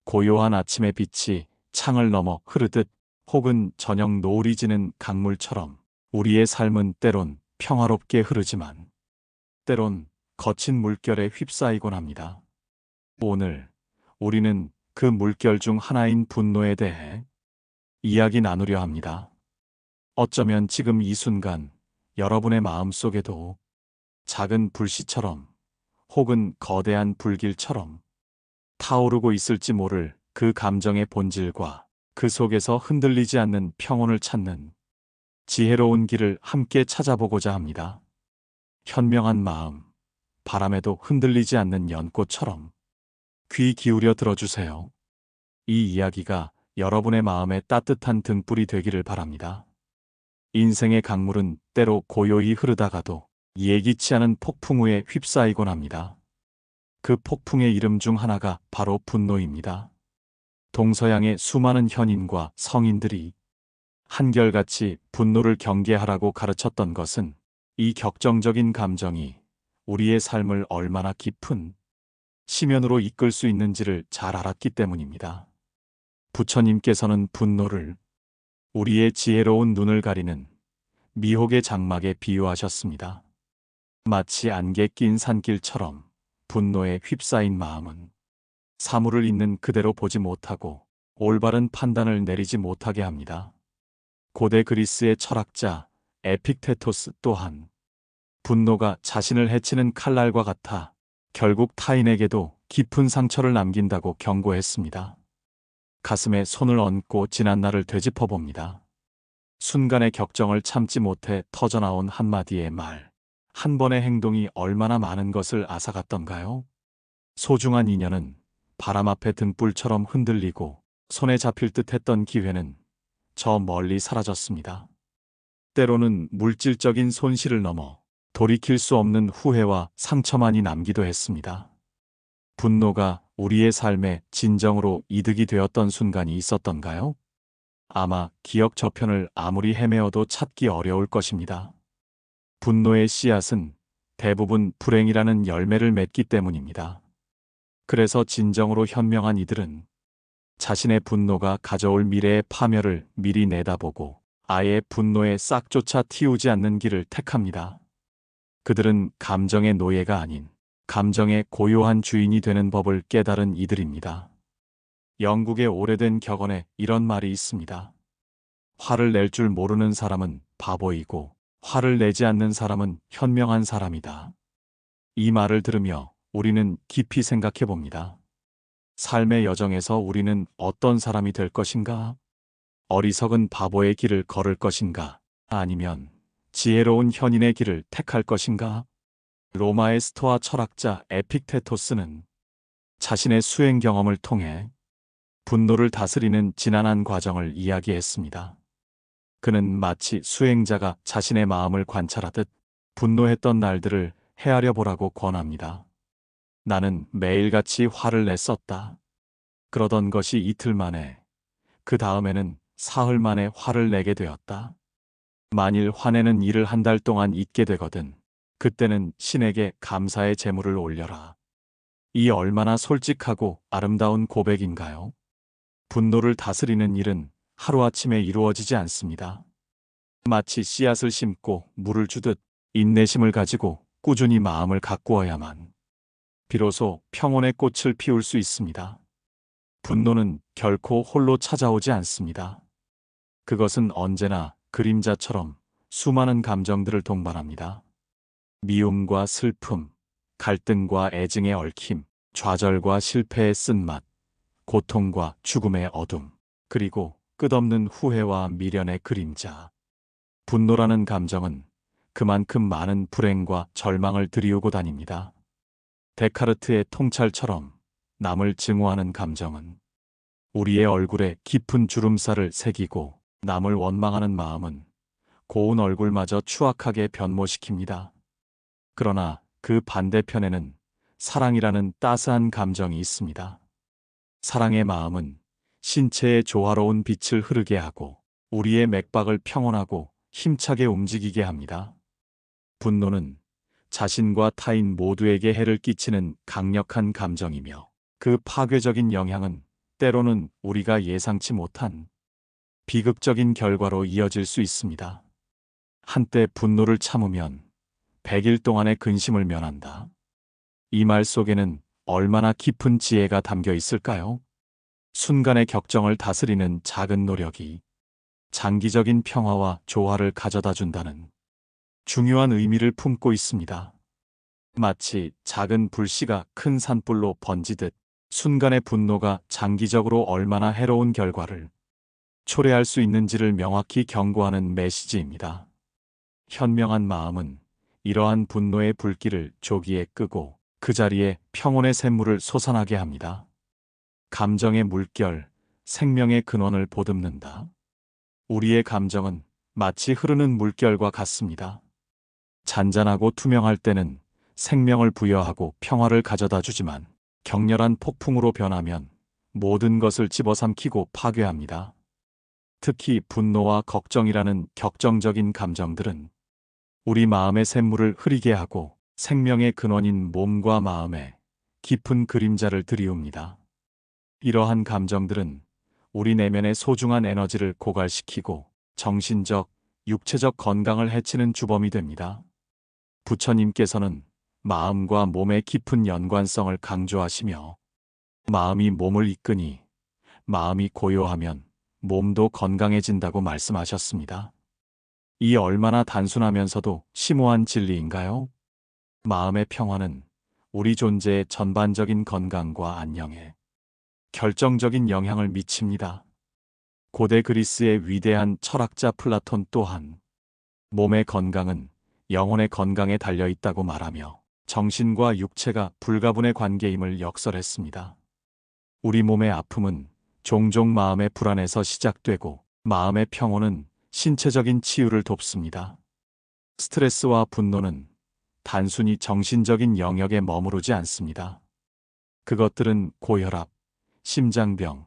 고요한 아침의 빛이 창을 넘어 흐르듯 혹은 저녁 노을이 지는 강물처럼 우리의 삶은 때론 평화롭게 흐르지만 때론 거친 물결에 휩싸이곤 합니다. 오늘 우리는 그 물결 중 하나인 분노에 대해 이야기 나누려 합니다. 어쩌면 지금 이 순간 여러분의 마음속에도 작은 불씨처럼 혹은 거대한 불길처럼 타오르고 있을지 모를 그 감정의 본질과 그 속에서 흔들리지 않는 평온을 찾는 지혜로운 길을 함께 찾아보고자 합니다. 현명한 마음, 바람에도 흔들리지 않는 연꽃처럼 귀 기울여 들어주세요. 이 이야기가 여러분의 마음에 따뜻한 등불이 되기를 바랍니다. 인생의 강물은 때로 고요히 흐르다가도 예기치 않은 폭풍 후에 휩싸이곤 합니다. 그 폭풍의 이름 중 하나가 바로 분노입니다. 동서양의 수많은 현인과 성인들이 한결같이 분노를 경계하라고 가르쳤던 것은 이 격정적인 감정이 우리의 삶을 얼마나 깊은 심연으로 이끌 수 있는지를 잘 알았기 때문입니다. 부처님께서는 분노를 우리의 지혜로운 눈을 가리는 미혹의 장막에 비유하셨습니다. 마치 안개 낀 산길처럼 분노에 휩싸인 마음은 사물을 있는 그대로 보지 못하고 올바른 판단을 내리지 못하게 합니다. 고대 그리스의 철학자 에픽테토스 또한 분노가 자신을 해치는 칼날과 같아 결국 타인에게도 깊은 상처를 남긴다고 경고했습니다. 가슴에 손을 얹고 지난 날을 되짚어 봅니다. 순간의 격정을 참지 못해 터져나온 한마디의 말, 한 번의 행동이 얼마나 많은 것을 앗아갔던가요? 소중한 인연은 바람 앞에 등불처럼 흔들리고 손에 잡힐 듯 했던 기회는 저 멀리 사라졌습니다. 때로는 물질적인 손실을 넘어 돌이킬 수 없는 후회와 상처만이 남기도 했습니다. 분노가 우리의 삶에 진정으로 이득이 되었던 순간이 있었던가요? 아마 기억 저편을 아무리 헤매어도 찾기 어려울 것입니다. 분노의 씨앗은 대부분 불행이라는 열매를 맺기 때문입니다. 그래서 진정으로 현명한 이들은 자신의 분노가 가져올 미래의 파멸을 미리 내다보고 아예 분노에 싹조차 틔우지 않는 길을 택합니다. 그들은 감정의 노예가 아닌 감정의 고요한 주인이 되는 법을 깨달은 이들입니다. 영국의 오래된 격언에 이런 말이 있습니다. 화를 낼 줄 모르는 사람은 바보이고 화를 내지 않는 사람은 현명한 사람이다. 이 말을 들으며 우리는 깊이 생각해 봅니다. 삶의 여정에서 우리는 어떤 사람이 될 것인가? 어리석은 바보의 길을 걸을 것인가? 아니면 지혜로운 현인의 길을 택할 것인가? 로마의 스토아 철학자 에픽테토스는 자신의 수행 경험을 통해 분노를 다스리는 지난한 과정을 이야기했습니다. 그는 마치 수행자가 자신의 마음을 관찰하듯 분노했던 날들을 헤아려 보라고 권합니다. 나는 매일같이 화를 냈었다. 그러던 것이 이틀 만에, 그 다음에는 사흘 만에 화를 내게 되었다. 만일 화내는 일을 한 달 동안 잊게 되거든, 그때는 신에게 감사의 제물을 올려라. 이 얼마나 솔직하고 아름다운 고백인가요? 분노를 다스리는 일은 하루아침에 이루어지지 않습니다. 마치 씨앗을 심고 물을 주듯 인내심을 가지고 꾸준히 마음을 가꾸어야만 비로소 평온의 꽃을 피울 수 있습니다. 분노는 결코 홀로 찾아오지 않습니다. 그것은 언제나 그림자처럼 수많은 감정들을 동반합니다. 미움과 슬픔, 갈등과 애증의 얽힘, 좌절과 실패의 쓴맛, 고통과 죽음의 어둠, 그리고 끝없는 후회와 미련의 그림자. 분노라는 감정은 그만큼 많은 불행과 절망을 들이우고 다닙니다. 데카르트의 통찰처럼 남을 증오하는 감정은 우리의 얼굴에 깊은 주름살을 새기고, 남을 원망하는 마음은 고운 얼굴마저 추악하게 변모시킵니다. 그러나 그 반대편에는 사랑이라는 따스한 감정이 있습니다. 사랑의 마음은 신체의 조화로운 빛을 흐르게 하고 우리의 맥박을 평온하고 힘차게 움직이게 합니다. 분노는 자신과 타인 모두에게 해를 끼치는 강력한 감정이며 그 파괴적인 영향은 때로는 우리가 예상치 못한 비극적인 결과로 이어질 수 있습니다. 한때 분노를 참으면 100일 동안의 근심을 면한다. 이 말 속에는 얼마나 깊은 지혜가 담겨 있을까요? 순간의 격정을 다스리는 작은 노력이 장기적인 평화와 조화를 가져다 준다는 중요한 의미를 품고 있습니다. 마치 작은 불씨가 큰 산불로 번지듯 순간의 분노가 장기적으로 얼마나 해로운 결과를 초래할 수 있는지를 명확히 경고하는 메시지입니다. 현명한 마음은 이러한 분노의 불길을 조기에 끄고 그 자리에 평온의 샘물을 솟아나게 합니다. 감정의 물결, 생명의 근원을 보듬는다. 우리의 감정은 마치 흐르는 물결과 같습니다. 잔잔하고 투명할 때는 생명을 부여하고 평화를 가져다 주지만 격렬한 폭풍으로 변하면 모든 것을 집어삼키고 파괴합니다. 특히 분노와 걱정이라는 격정적인 감정들은 우리 마음의 샘물을 흐리게 하고 생명의 근원인 몸과 마음에 깊은 그림자를 들이웁니다. 이러한 감정들은 우리 내면의 소중한 에너지를 고갈시키고 정신적, 육체적 건강을 해치는 주범이 됩니다. 부처님께서는 마음과 몸의 깊은 연관성을 강조하시며 마음이 몸을 이끄니 마음이 고요하면 몸도 건강해진다고 말씀하셨습니다. 이 얼마나 단순하면서도 심오한 진리인가요? 마음의 평화는 우리 존재의 전반적인 건강과 안녕에 결정적인 영향을 미칩니다. 고대 그리스의 위대한 철학자 플라톤 또한 몸의 건강은 영혼의 건강에 달려 있다고 말하며 정신과 육체가 불가분의 관계임을 역설했습니다. 우리 몸의 아픔은 종종 마음의 불안에서 시작되고 마음의 평온은 신체적인 치유를 돕습니다. 스트레스와 분노는 단순히 정신적인 영역에 머무르지 않습니다. 그것들은 고혈압, 심장병,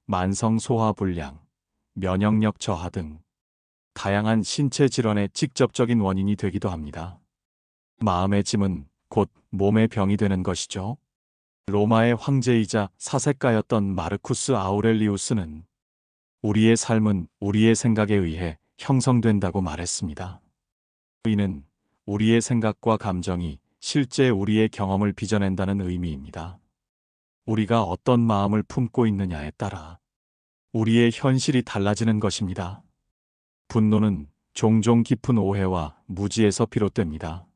만성 소화불량, 면역력 저하 등 다양한 신체 질환의 직접적인 원인이 되기도 합니다. 마음의 짐은 곧 몸의 병이 되는 것이죠. 로마의 황제이자 사색가였던 마르쿠스 아우렐리우스는 우리의 삶은 우리의 생각에 의해 형성된다고 말했습니다. 이는 우리의 생각과 감정이 실제 우리의 경험을 빚어낸다는 의미입니다. 우리가 어떤 마음을 품고 있느냐에 따라 우리의 현실이 달라지는 것입니다. 분노는 종종 깊은 오해와 무지에서 비롯됩니다.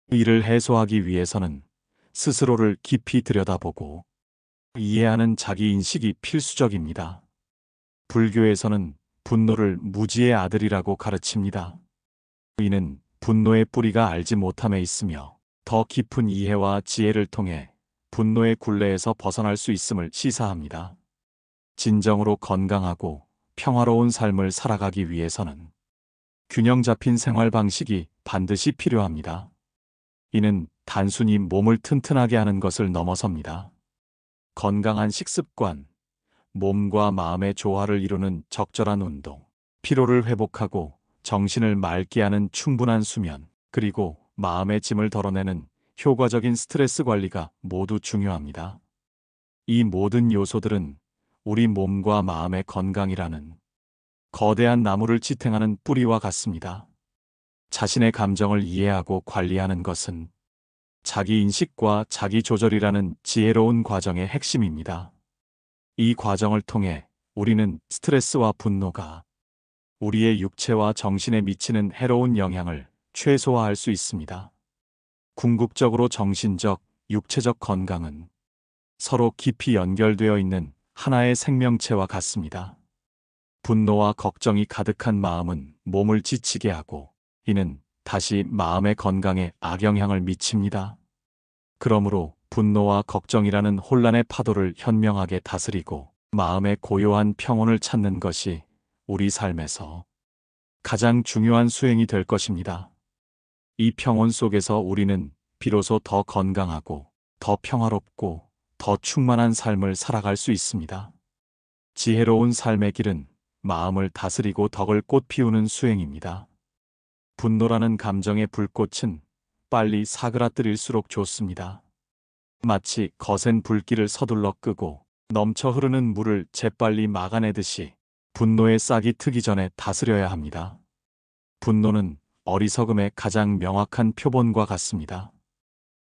이를 해소하기 위해서는 스스로를 깊이 들여다보고 이해하는 자기 인식이 필수적입니다. 불교에서는 분노를 무지의 아들이라고 가르칩니다. 이는 분노의 뿌리가 알지 못함에 있으며 더 깊은 이해와 지혜를 통해 분노의 굴레에서 벗어날 수 있음을 시사합니다. 진정으로 건강하고 평화로운 삶을 살아가기 위해서는 균형 잡힌 생활 방식이 반드시 필요합니다. 이는 단순히 몸을 튼튼하게 하는 것을 넘어섭니다. 건강한 식습관, 몸과 마음의 조화를 이루는 적절한 운동, 피로를 회복하고 정신을 맑게 하는 충분한 수면, 그리고 마음의 짐을 덜어내는 효과적인 스트레스 관리가 모두 중요합니다. 이 모든 요소들은 우리 몸과 마음의 건강이라는 거대한 나무를 지탱하는 뿌리와 같습니다. 자신의 감정을 이해하고 관리하는 것은 자기 인식과 자기 조절이라는 지혜로운 과정의 핵심입니다. 이 과정을 통해 우리는 스트레스와 분노가 우리의 육체와 정신에 미치는 해로운 영향을 최소화할 수 있습니다. 궁극적으로 정신적, 육체적 건강은 서로 깊이 연결되어 있는 하나의 생명체와 같습니다. 분노와 걱정이 가득한 마음은 몸을 지치게 하고 이는 다시 마음의 건강에 악영향을 미칩니다. 그러므로 분노와 걱정이라는 혼란의 파도를 현명하게 다스리고 마음의 고요한 평온을 찾는 것이 우리 삶에서 가장 중요한 수행이 될 것입니다. 이 평온 속에서 우리는 비로소 더 건강하고 더 평화롭고 더 충만한 삶을 살아갈 수 있습니다. 지혜로운 삶의 길은 마음을 다스리고 덕을 꽃 피우는 수행입니다. 분노라는 감정의 불꽃은 빨리 사그라들일수록 좋습니다. 마치 거센 불길을 서둘러 끄고 넘쳐 흐르는 물을 재빨리 막아내듯이 분노의 싹이 트기 전에 다스려야 합니다. 분노는 어리석음의 가장 명확한 표본과 같습니다.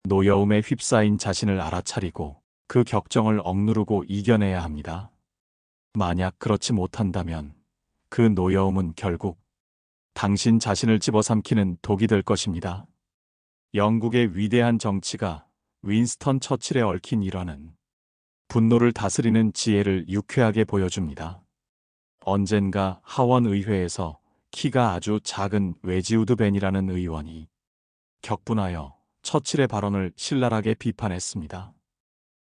노여움에 휩싸인 자신을 알아차리고 그 격정을 억누르고 이겨내야 합니다. 만약 그렇지 못한다면 그 노여움은 결국 당신 자신을 집어삼키는 독이 될 것입니다. 영국의 위대한 정치가 윈스턴 처칠에 얽힌 일화는 분노를 다스리는 지혜를 유쾌하게 보여줍니다. 언젠가 하원 의회에서 키가 아주 작은 웨지우드 벤이라는 의원이 격분하여 처칠의 발언을 신랄하게 비판했습니다.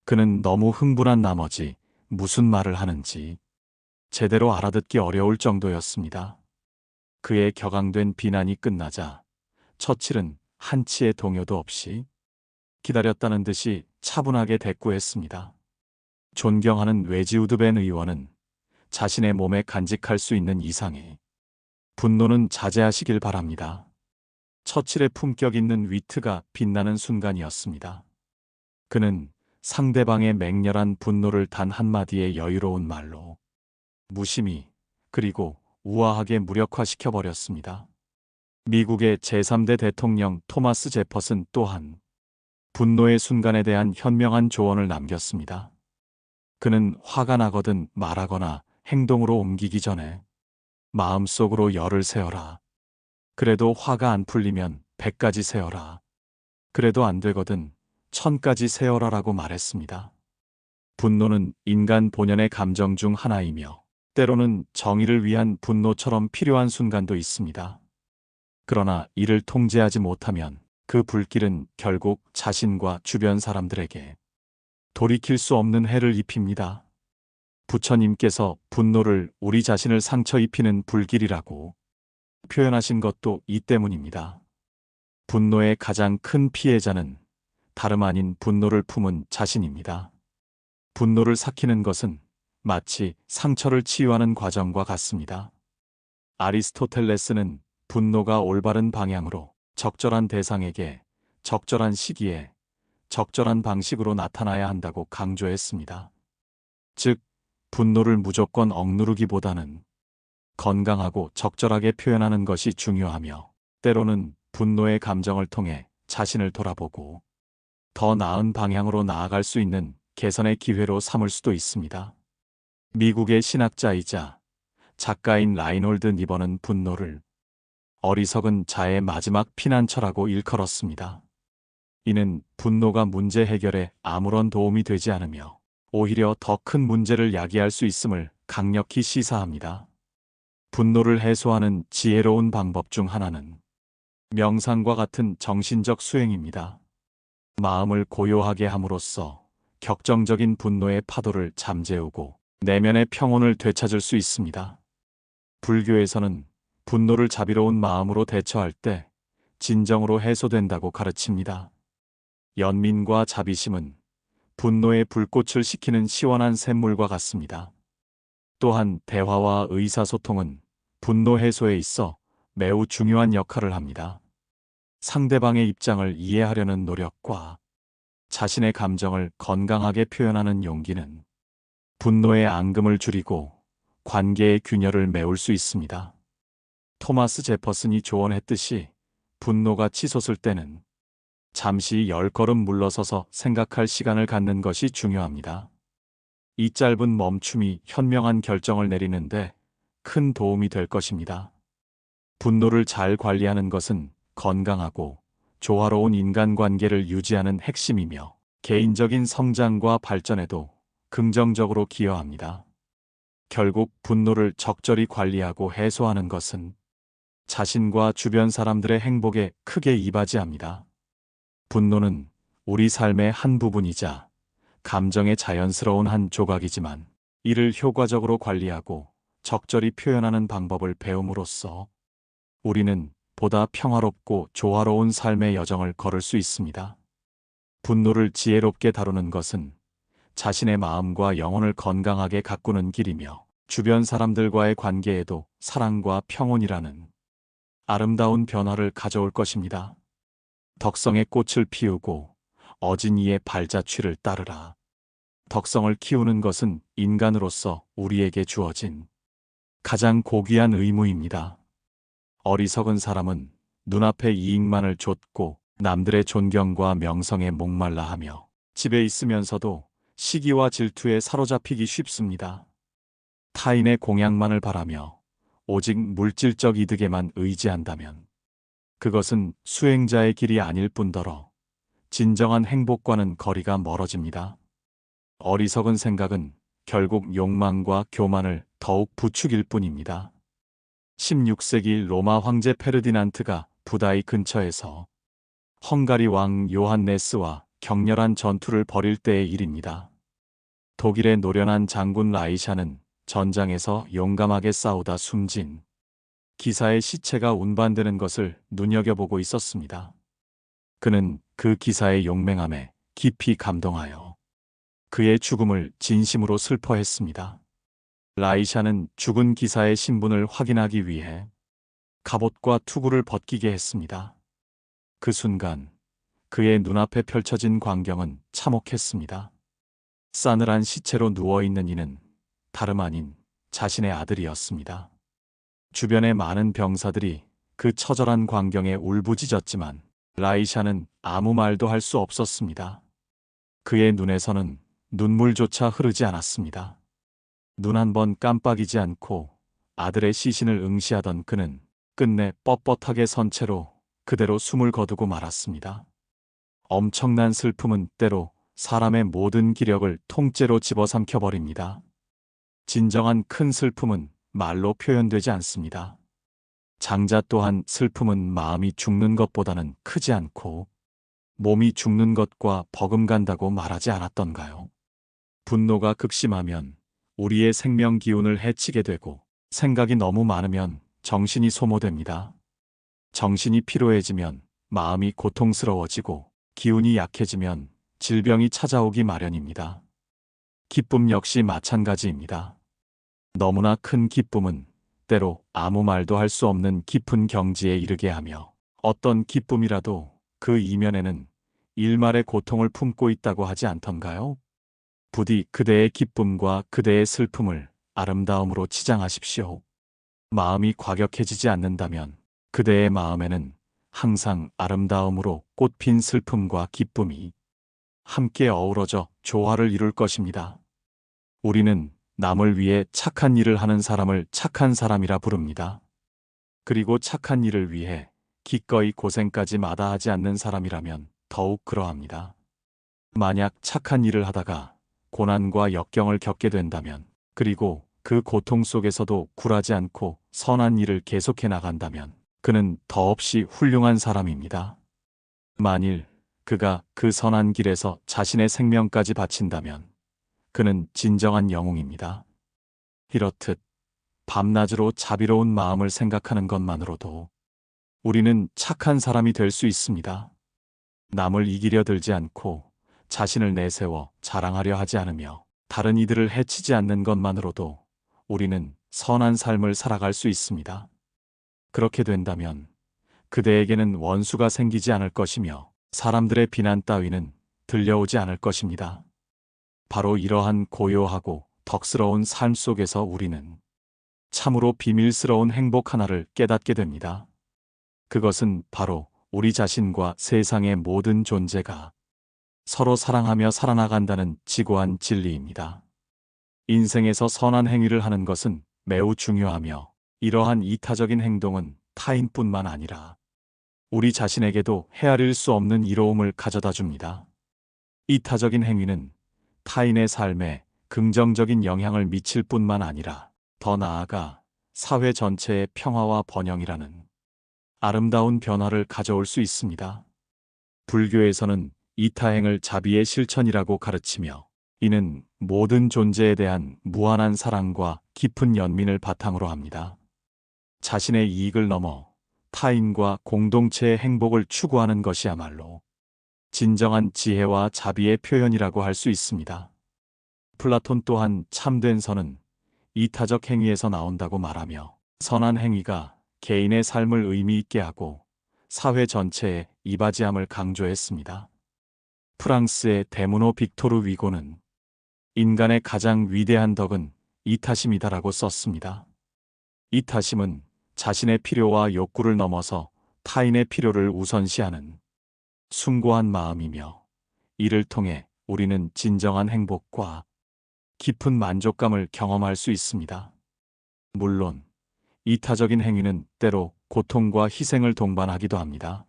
그는 너무 흥분한 나머지 무슨 말을 하는지 제대로 알아듣기 어려울 정도였습니다. 그의 격앙된 비난이 끝나자 처칠은 한치의 동요도 없이 기다렸다는 듯이 차분하게 대꾸했습니다. 존경하는 웨지우드 벤 의원은 자신의 몸에 간직할 수 있는 이상의 분노는 자제하시길 바랍니다. 처칠의 품격 있는 위트가 빛나는 순간이었습니다. 그는 상대방의 맹렬한 분노를 단 한마디의 여유로운 말로 무심히 그리고 우아하게 무력화시켜 버렸습니다. 미국의 제3대 대통령 토마스 제퍼슨 또한 분노의 순간에 대한 현명한 조언을 남겼습니다. 그는 화가 나거든 말하거나 행동으로 옮기기 전에 마음속으로 열을 세어라. 그래도 화가 안 풀리면 100가지 세어라. 그래도 안 되거든 1000가지 세어라라고 말했습니다. 분노는 인간 본연의 감정 중 하나이며 때로는 정의를 위한 분노처럼 필요한 순간도 있습니다. 그러나 이를 통제하지 못하면 그 불길은 결국 자신과 주변 사람들에게 돌이킬 수 없는 해를 입힙니다. 부처님께서 분노를 우리 자신을 상처 입히는 불길이라고 표현하신 것도 이 때문입니다. 분노의 가장 큰 피해자는 다름 아닌 분노를 품은 자신입니다. 분노를 삭히는 것은 마치 상처를 치유하는 과정과 같습니다. 아리스토텔레스는 분노가 올바른 방향으로 적절한 대상에게 적절한 시기에 적절한 방식으로 나타나야 한다고 강조했습니다. 즉, 분노를 무조건 억누르기보다는 건강하고 적절하게 표현하는 것이 중요하며 때로는 분노의 감정을 통해 자신을 돌아보고 더 나은 방향으로 나아갈 수 있는 개선의 기회로 삼을 수도 있습니다. 미국의 신학자이자 작가인 라이놀드 니버는 분노를 어리석은 자의 마지막 피난처라고 일컬었습니다. 이는 분노가 문제 해결에 아무런 도움이 되지 않으며 오히려 더 큰 문제를 야기할 수 있음을 강력히 시사합니다. 분노를 해소하는 지혜로운 방법 중 하나는 명상과 같은 정신적 수행입니다. 마음을 고요하게 함으로써 격정적인 분노의 파도를 잠재우고 내면의 평온을 되찾을 수 있습니다. 불교에서는 분노를 자비로운 마음으로 대처할 때 진정으로 해소된다고 가르칩니다. 연민과 자비심은 분노의 불꽃을 식히는 시원한 샘물과 같습니다. 또한 대화와 의사소통은 분노 해소에 있어 매우 중요한 역할을 합니다. 상대방의 입장을 이해하려는 노력과 자신의 감정을 건강하게 표현하는 용기는 분노의 앙금을 줄이고 관계의 균열을 메울 수 있습니다. 토마스 제퍼슨이 조언했듯이 분노가 치솟을 때는 잠시 10걸음 물러서서 생각할 시간을 갖는 것이 중요합니다. 이 짧은 멈춤이 현명한 결정을 내리는데 큰 도움이 될 것입니다. 분노를 잘 관리하는 것은 건강하고 조화로운 인간관계를 유지하는 핵심이며 개인적인 성장과 발전에도 긍정적으로 기여합니다. 결국 분노를 적절히 관리하고 해소하는 것은 자신과 주변 사람들의 행복에 크게 이바지합니다. 분노는 우리 삶의 한 부분이자 감정의 자연스러운 한 조각이지만 이를 효과적으로 관리하고 적절히 표현하는 방법을 배움으로써 우리는 보다 평화롭고 조화로운 삶의 여정을 걸을 수 있습니다. 분노를 지혜롭게 다루는 것은 자신의 마음과 영혼을 건강하게 가꾸는 길이며 주변 사람들과의 관계에도 사랑과 평온이라는 아름다운 변화를 가져올 것입니다. 덕성의 꽃을 피우고 어진 이의 발자취를 따르라. 덕성을 키우는 것은 인간으로서 우리에게 주어진 가장 고귀한 의무입니다. 어리석은 사람은 눈앞의 이익만을 좇고 남들의 존경과 명성에 목말라 하며 집에 있으면서도 시기와 질투에 사로잡히기 쉽습니다. 타인의 공약만을 바라며 오직 물질적 이득에만 의지한다면 그것은 수행자의 길이 아닐 뿐더러 진정한 행복과는 거리가 멀어집니다. 어리석은 생각은 결국 욕망과 교만을 더욱 부추길 뿐입니다. 16세기 로마 황제 페르디난트가 부다이 근처에서 헝가리 왕 요한네스와 격렬한 전투를 벌일 때의 일입니다. 독일의 노련한 장군 라이샤는 전장에서 용감하게 싸우다 숨진 기사의 시체가 운반되는 것을 눈여겨보고 있었습니다. 그는 그 기사의 용맹함에 깊이 감동하여 그의 죽음을 진심으로 슬퍼했습니다. 라이샤는 죽은 기사의 신분을 확인하기 위해 갑옷과 투구를 벗기게 했습니다. 그 순간 그의 눈앞에 펼쳐진 광경은 참혹했습니다. 싸늘한 시체로 누워있는 이는 다름 아닌 자신의 아들이었습니다. 주변의 많은 병사들이 그 처절한 광경에 울부짖었지만 라이샤는 아무 말도 할 수 없었습니다. 그의 눈에서는 눈물조차 흐르지 않았습니다. 눈 한 번 깜빡이지 않고 아들의 시신을 응시하던 그는 끝내 뻣뻣하게 선 채로 그대로 숨을 거두고 말았습니다. 엄청난 슬픔은 때로 사람의 모든 기력을 통째로 집어삼켜버립니다. 진정한 큰 슬픔은 말로 표현되지 않습니다. 장자 또한 슬픔은 마음이 죽는 것보다는 크지 않고 몸이 죽는 것과 버금간다고 말하지 않았던가요? 분노가 극심하면 우리의 생명 기운을 해치게 되고 생각이 너무 많으면 정신이 소모됩니다. 정신이 피로해지면 마음이 고통스러워지고 기운이 약해지면 질병이 찾아오기 마련입니다. 기쁨 역시 마찬가지입니다. 너무나 큰 기쁨은 때로 아무 말도 할 수 없는 깊은 경지에 이르게 하며 어떤 기쁨이라도 그 이면에는 일말의 고통을 품고 있다고 하지 않던가요? 부디 그대의 기쁨과 그대의 슬픔을 아름다움으로 치장하십시오. 마음이 과격해지지 않는다면 그대의 마음에는 항상 아름다움으로 꽃핀 슬픔과 기쁨이 함께 어우러져 조화를 이룰 것입니다. 우리는 남을 위해 착한 일을 하는 사람을 착한 사람이라 부릅니다. 그리고 착한 일을 위해 기꺼이 고생까지 마다하지 않는 사람이라면 더욱 그러합니다. 만약 착한 일을 하다가 고난과 역경을 겪게 된다면, 그리고 그 고통 속에서도 굴하지 않고 선한 일을 계속해 나간다면 그는 더없이 훌륭한 사람입니다. 만일 그가 그 선한 길에서 자신의 생명까지 바친다면 그는 진정한 영웅입니다. 이렇듯 밤낮으로 자비로운 마음을 생각하는 것만으로도 우리는 착한 사람이 될 수 있습니다. 남을 이기려 들지 않고 자신을 내세워 자랑하려 하지 않으며 다른 이들을 해치지 않는 것만으로도 우리는 선한 삶을 살아갈 수 있습니다. 그렇게 된다면 그대에게는 원수가 생기지 않을 것이며 사람들의 비난 따위는 들려오지 않을 것입니다. 바로 이러한 고요하고 덕스러운 삶 속에서 우리는 참으로 비밀스러운 행복 하나를 깨닫게 됩니다. 그것은 바로 우리 자신과 세상의 모든 존재가 서로 사랑하며 살아나간다는 지고한 진리입니다. 인생에서 선한 행위를 하는 것은 매우 중요하며 이러한 이타적인 행동은 타인뿐만 아니라 우리 자신에게도 헤아릴 수 없는 이로움을 가져다 줍니다. 이타적인 행위는 타인의 삶에 긍정적인 영향을 미칠 뿐만 아니라 더 나아가 사회 전체의 평화와 번영이라는 아름다운 변화를 가져올 수 있습니다. 불교에서는 이타행을 자비의 실천이라고 가르치며 이는 모든 존재에 대한 무한한 사랑과 깊은 연민을 바탕으로 합니다. 자신의 이익을 넘어 타인과 공동체의 행복을 추구하는 것이야말로 진정한 지혜와 자비의 표현이라고 할 수 있습니다. 플라톤 또한 참된 선은 이타적 행위에서 나온다고 말하며 선한 행위가 개인의 삶을 의미 있게 하고 사회 전체에 이바지함을 강조했습니다. 프랑스의 데무노 빅토르 위고는 인간의 가장 위대한 덕은 이타심이다라고 썼습니다. 이타심은 자신의 필요와 욕구를 넘어서 타인의 필요를 우선시하는 숭고한 마음이며, 이를 통해 우리는 진정한 행복과 깊은 만족감을 경험할 수 있습니다. 물론, 이타적인 행위는 때로 고통과 희생을 동반하기도 합니다.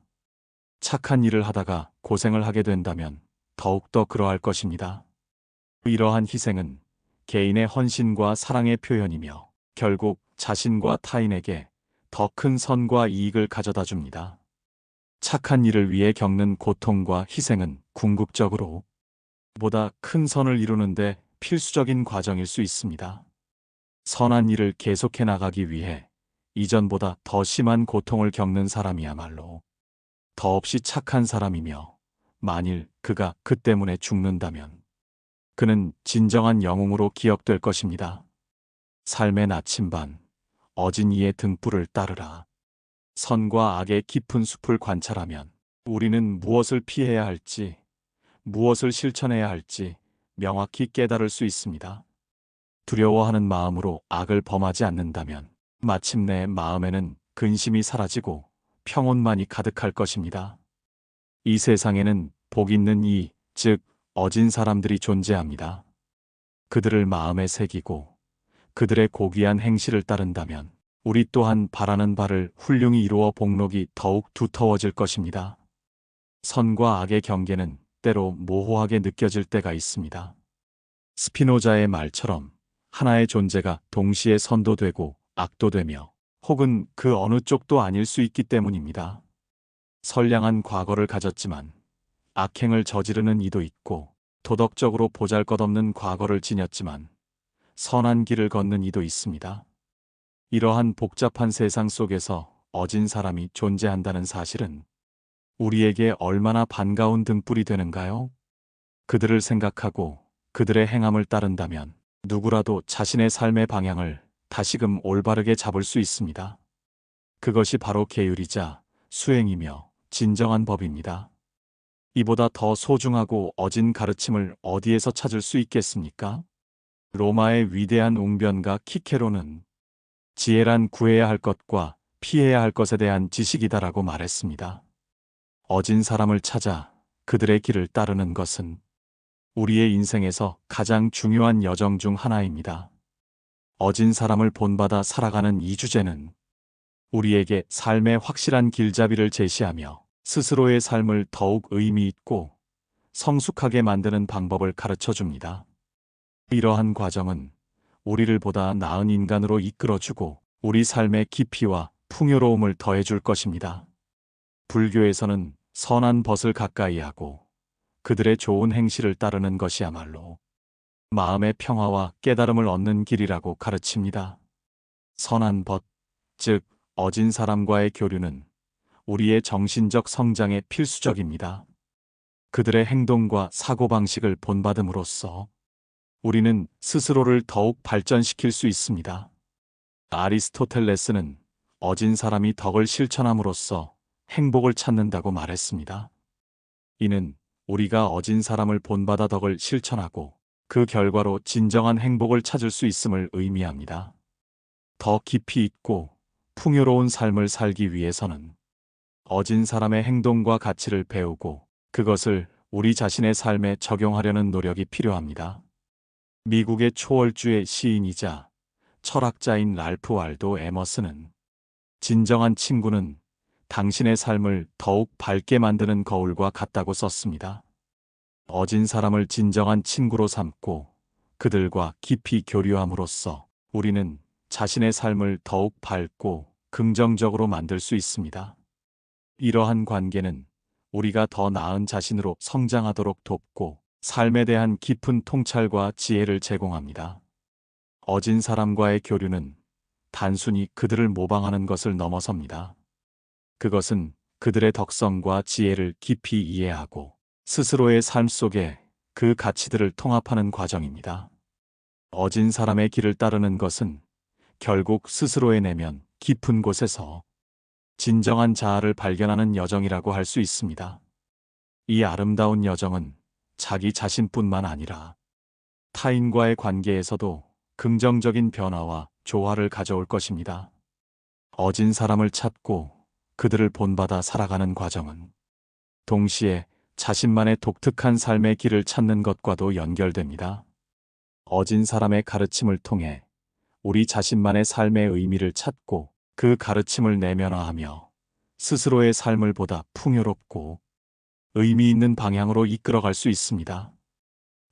착한 일을 하다가 고생을 하게 된다면 더욱더 그러할 것입니다. 이러한 희생은 개인의 헌신과 사랑의 표현이며, 결국 자신과 타인에게 더 큰 선과 이익을 가져다 줍니다. 착한 일을 위해 겪는 고통과 희생은 궁극적으로 보다 큰 선을 이루는데 필수적인 과정일 수 있습니다. 선한 일을 계속해 나가기 위해 이전보다 더 심한 고통을 겪는 사람이야말로 더없이 착한 사람이며, 만일 그가 그 때문에 죽는다면 그는 진정한 영웅으로 기억될 것입니다. 삶의 나침반, 어진 이의 등불을 따르라. 선과 악의 깊은 숲을 관찰하면 우리는 무엇을 피해야 할지, 무엇을 실천해야 할지 명확히 깨달을 수 있습니다. 두려워하는 마음으로 악을 범하지 않는다면 마침내 마음에는 근심이 사라지고 평온만이 가득할 것입니다. 이 세상에는 복 있는 이, 즉 어진 사람들이 존재합니다. 그들을 마음에 새기고 그들의 고귀한 행실을 따른다면 우리 또한 바라는 바를 훌륭히 이루어 복록이 더욱 두터워질 것입니다. 선과 악의 경계는 때로 모호하게 느껴질 때가 있습니다. 스피노자의 말처럼 하나의 존재가 동시에 선도 되고 악도 되며, 혹은 그 어느 쪽도 아닐 수 있기 때문입니다. 선량한 과거를 가졌지만 악행을 저지르는 이도 있고, 도덕적으로 보잘것없는 과거를 지녔지만 선한 길을 걷는 이도 있습니다. 이러한 복잡한 세상 속에서 어진 사람이 존재한다는 사실은 우리에게 얼마나 반가운 등불이 되는가요? 그들을 생각하고 그들의 행함을 따른다면 누구라도 자신의 삶의 방향을 다시금 올바르게 잡을 수 있습니다. 그것이 바로 계율이자 수행이며 진정한 법입니다. 이보다 더 소중하고 어진 가르침을 어디에서 찾을 수 있겠습니까? 로마의 위대한 웅변가 키케로는 지혜란 구해야 할 것과 피해야 할 것에 대한 지식이다라고 말했습니다. 어진 사람을 찾아 그들의 길을 따르는 것은 우리의 인생에서 가장 중요한 여정 중 하나입니다. 어진 사람을 본받아 살아가는 이 주제는 우리에게 삶의 확실한 길잡이를 제시하며 스스로의 삶을 더욱 의미 있고 성숙하게 만드는 방법을 가르쳐 줍니다. 이러한 과정은 우리를 보다 나은 인간으로 이끌어주고 우리 삶의 깊이와 풍요로움을 더해줄 것입니다. 불교에서는 선한 벗을 가까이 하고 그들의 좋은 행실을 따르는 것이야말로 마음의 평화와 깨달음을 얻는 길이라고 가르칩니다. 선한 벗, 즉 어진 사람과의 교류는 우리의 정신적 성장에 필수적입니다. 그들의 행동과 사고방식을 본받음으로써 우리는 스스로를 더욱 발전시킬 수 있습니다. 아리스토텔레스는 어진 사람이 덕을 실천함으로써 행복을 찾는다고 말했습니다. 이는 우리가 어진 사람을 본받아 덕을 실천하고 그 결과로 진정한 행복을 찾을 수 있음을 의미합니다. 더 깊이 있고 풍요로운 삶을 살기 위해서는 어진 사람의 행동과 가치를 배우고 그것을 우리 자신의 삶에 적용하려는 노력이 필요합니다. 미국의 초월주의 시인이자 철학자인 랄프 waldo 에머슨은 진정한 친구는 당신의 삶을 더욱 밝게 만드는 거울과 같다고 썼습니다. 어진 사람을 진정한 친구로 삼고 그들과 깊이 교류함으로써 우리는 자신의 삶을 더욱 밝고 긍정적으로 만들 수 있습니다. 이러한 관계는 우리가 더 나은 자신으로 성장하도록 돕고 삶에 대한 깊은 통찰과 지혜를 제공합니다. 어진 사람과의 교류는 단순히 그들을 모방하는 것을 넘어섭니다. 그것은 그들의 덕성과 지혜를 깊이 이해하고 스스로의 삶 속에 그 가치들을 통합하는 과정입니다. 어진 사람의 길을 따르는 것은 결국 스스로의 내면 깊은 곳에서 진정한 자아를 발견하는 여정이라고 할 수 있습니다. 이 아름다운 여정은 자기 자신뿐만 아니라 타인과의 관계에서도 긍정적인 변화와 조화를 가져올 것입니다. 어진 사람을 찾고 그들을 본받아 살아가는 과정은 동시에 자신만의 독특한 삶의 길을 찾는 것과도 연결됩니다. 어진 사람의 가르침을 통해 우리 자신만의 삶의 의미를 찾고 그 가르침을 내면화하며 스스로의 삶을 보다 풍요롭고 의미 있는 방향으로 이끌어갈 수 있습니다.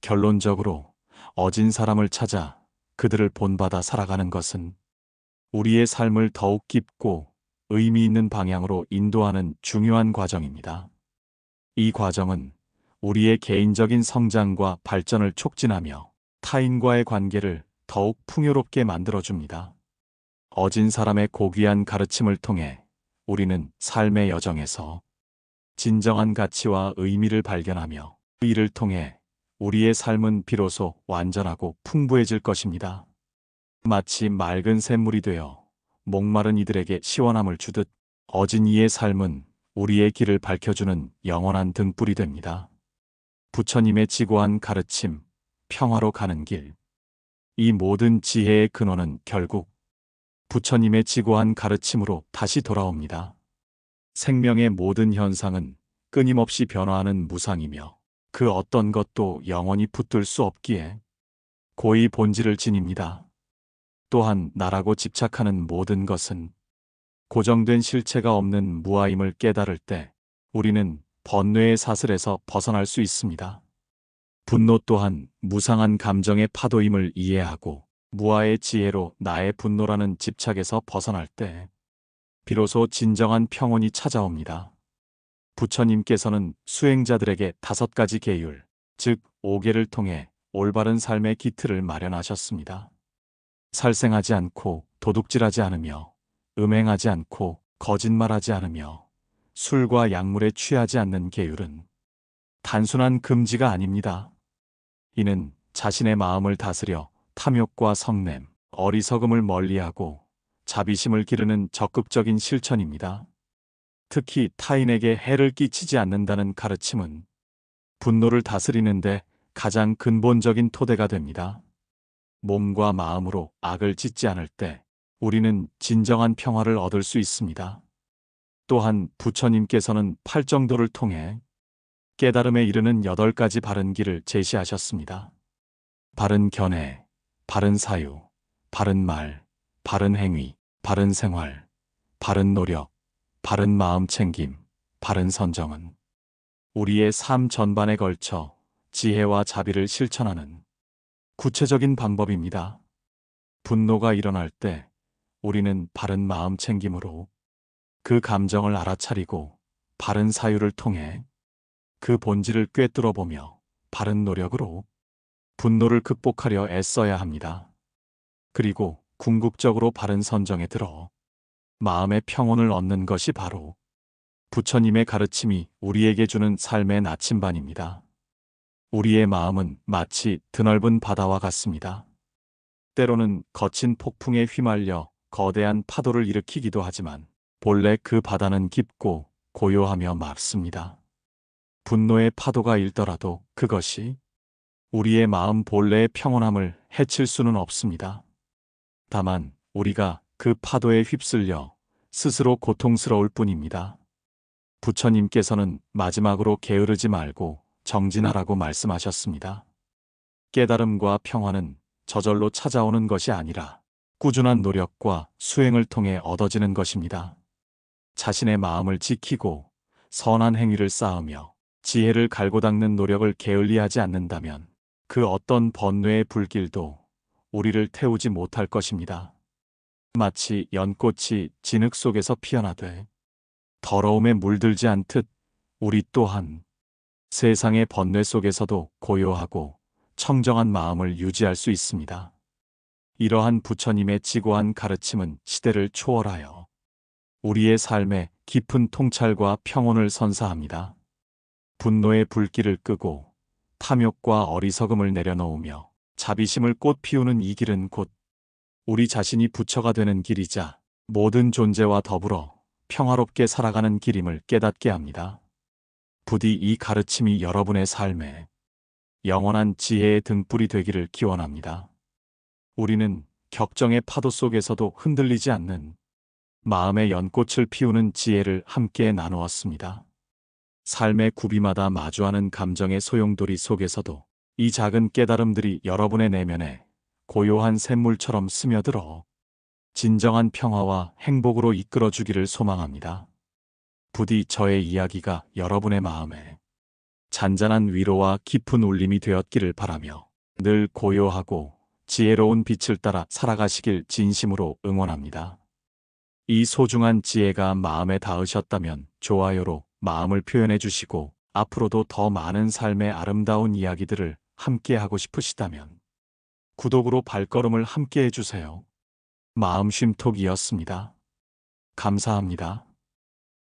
결론적으로 어진 사람을 찾아 그들을 본받아 살아가는 것은 우리의 삶을 더욱 깊고 의미 있는 방향으로 인도하는 중요한 과정입니다. 이 과정은 우리의 개인적인 성장과 발전을 촉진하며 타인과의 관계를 더욱 풍요롭게 만들어줍니다. 어진 사람의 고귀한 가르침을 통해 우리는 삶의 여정에서 진정한 가치와 의미를 발견하며 이를 통해 우리의 삶은 비로소 완전하고 풍부해질 것입니다. 마치 맑은 샘물이 되어 목마른 이들에게 시원함을 주듯 어진 이의 삶은 우리의 길을 밝혀주는 영원한 등불이 됩니다. 부처님의 지고한 가르침, 평화로 가는 길. 이 모든 지혜의 근원은 결국 부처님의 지고한 가르침으로 다시 돌아옵니다. 생명의 모든 현상은 끊임없이 변화하는 무상이며 그 어떤 것도 영원히 붙들 수 없기에 고의 본질을 지닙니다. 또한 나라고 집착하는 모든 것은 고정된 실체가 없는 무아임을 깨달을 때 우리는 번뇌의 사슬에서 벗어날 수 있습니다. 분노 또한 무상한 감정의 파도임을 이해하고 무아의 지혜로 나의 분노라는 집착에서 벗어날 때 비로소 진정한 평온이 찾아옵니다. 부처님께서는 수행자들에게 5가지 계율, 즉 5계를 통해 올바른 삶의 기틀을 마련하셨습니다. 살생하지 않고 도둑질하지 않으며 음행하지 않고 거짓말하지 않으며 술과 약물에 취하지 않는 계율은 단순한 금지가 아닙니다. 이는 자신의 마음을 다스려 탐욕과 성냄, 어리석음을 멀리하고 자비심을 기르는 적극적인 실천입니다. 특히 타인에게 해를 끼치지 않는다는 가르침은 분노를 다스리는데 가장 근본적인 토대가 됩니다. 몸과 마음으로 악을 짓지 않을 때 우리는 진정한 평화를 얻을 수 있습니다. 또한 부처님께서는 팔정도를 통해 깨달음에 이르는 8가지 바른 길을 제시하셨습니다. 바른 견해, 바른 사유, 바른 말, 바른 행위, 바른 생활, 바른 노력, 바른 마음 챙김, 바른 선정은 우리의 삶 전반에 걸쳐 지혜와 자비를 실천하는 구체적인 방법입니다. 분노가 일어날 때 우리는 바른 마음 챙김으로 그 감정을 알아차리고 바른 사유를 통해 그 본질을 꿰뚫어 보며 바른 노력으로 분노를 극복하려 애써야 합니다. 그리고 궁극적으로 바른 선정에 들어 마음의 평온을 얻는 것이 바로 부처님의 가르침이 우리에게 주는 삶의 나침반입니다. 우리의 마음은 마치 드넓은 바다와 같습니다. 때로는 거친 폭풍에 휘말려 거대한 파도를 일으키기도 하지만 본래 그 바다는 깊고 고요하며 맑습니다. 분노의 파도가 일더라도 그것이 우리의 마음 본래의 평온함을 해칠 수는 없습니다. 다만 우리가 그 파도에 휩쓸려 스스로 고통스러울 뿐입니다. 부처님께서는 마지막으로 게으르지 말고 정진하라고 말씀하셨습니다. 깨달음과 평화는 저절로 찾아오는 것이 아니라 꾸준한 노력과 수행을 통해 얻어지는 것입니다. 자신의 마음을 지키고 선한 행위를 쌓으며 지혜를 갈고 닦는 노력을 게을리하지 않는다면 그 어떤 번뇌의 불길도 우리를 태우지 못할 것입니다. 마치 연꽃이 진흙 속에서 피어나되 더러움에 물들지 않듯 우리 또한 세상의 번뇌 속에서도 고요하고 청정한 마음을 유지할 수 있습니다. 이러한 부처님의 지고한 가르침은 시대를 초월하여 우리의 삶에 깊은 통찰과 평온을 선사합니다. 분노의 불길을 끄고 탐욕과 어리석음을 내려놓으며 자비심을 꽃 피우는 이 길은 곧 우리 자신이 부처가 되는 길이자 모든 존재와 더불어 평화롭게 살아가는 길임을 깨닫게 합니다. 부디 이 가르침이 여러분의 삶에 영원한 지혜의 등불이 되기를 기원합니다. 우리는 격정의 파도 속에서도 흔들리지 않는 마음의 연꽃을 피우는 지혜를 함께 나누었습니다. 삶의 구비마다 마주하는 감정의 소용돌이 속에서도 이 작은 깨달음들이 여러분의 내면에 고요한 샘물처럼 스며들어 진정한 평화와 행복으로 이끌어 주기를 소망합니다. 부디 저의 이야기가 여러분의 마음에 잔잔한 위로와 깊은 울림이 되었기를 바라며 늘 고요하고 지혜로운 빛을 따라 살아가시길 진심으로 응원합니다. 이 소중한 지혜가 마음에 닿으셨다면 좋아요로 마음을 표현해 주시고, 앞으로도 더 많은 삶의 아름다운 이야기들을 함께 하고 싶으시다면 구독으로 발걸음을 함께 해주세요. 마음쉼톡이었습니다. 감사합니다.